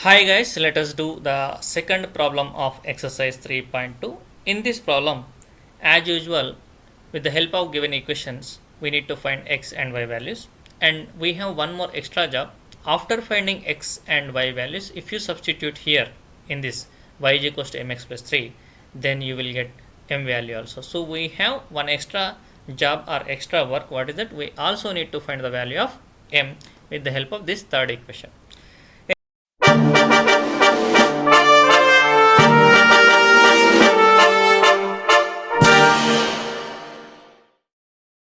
Hi guys, let us do the second problem of exercise 3.2. In this problem, as usual, with the help of given equations, we need to find x and y values, and we have one more extra job. After finding x and y values, if you substitute here in this y is equals to mx plus 3, then you will get m value also. So we have one extra job or extra work. What is that? We also need to find the value of m with the help of this third equation.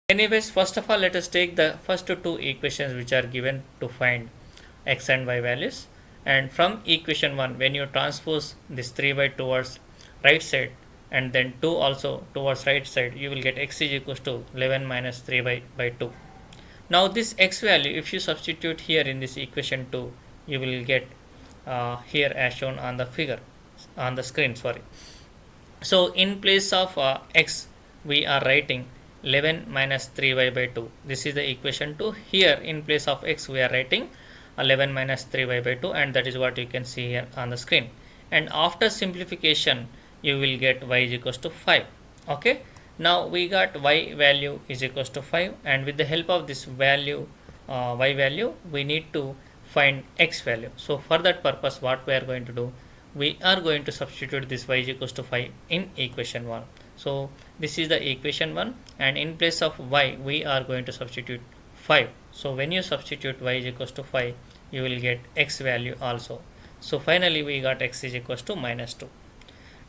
Anyways, first of all, let us take the first two equations which are given to find x and y values. And from equation 1, when you transpose this 3 by towards right side and then 2 also towards right side, you will get x is equals to 11 minus 3 by 2. Now this x value, if you substitute here in this equation 2, you will get here as shown on the figure, on the screen, sorry. So in place of x, we are writing 11 minus 3y by 2. This is the equation 2. Here in place of x, we are writing 11 minus 3y by 2, and that is what you can see here on the screen. And after simplification, you will get y is equals to 5. Okay. Now we got y value is equals to 5, and with the help of this value, y value, we need to find x value. So for that purpose, what we are going to do, we are going to substitute this y is equals to 5 in equation 1. So this is the equation 1, and in place of y, we are going to substitute 5. So when you substitute y is equals to 5, you will get x value also. So finally we got x is equals to minus 2.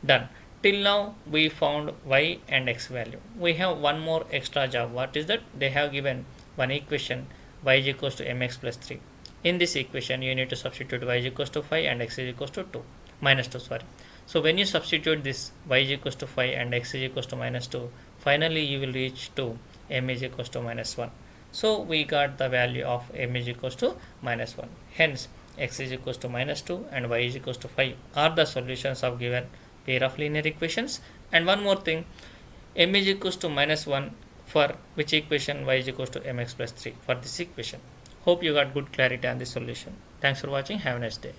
Done. Till now we found y and x value. We have one more extra job. What is that? They have given one equation, y is equals to mx plus 3. In this equation, you need to substitute y is equals to 5 and x is equals to 2. Minus 2, sorry. So when you substitute this y is equals to 5 and x is equals to minus 2, finally you will reach to m is equals to minus 1. So we got the value of m is equals to minus 1. Hence, x is equals to minus 2 and y is equals to 5 are the solutions of given pair of linear equations. And one more thing, m is equals to minus 1 for which equation? Y is equals to mx plus 3 for this equation. Hope you got good clarity on this solution. Thanks for watching. Have a nice day.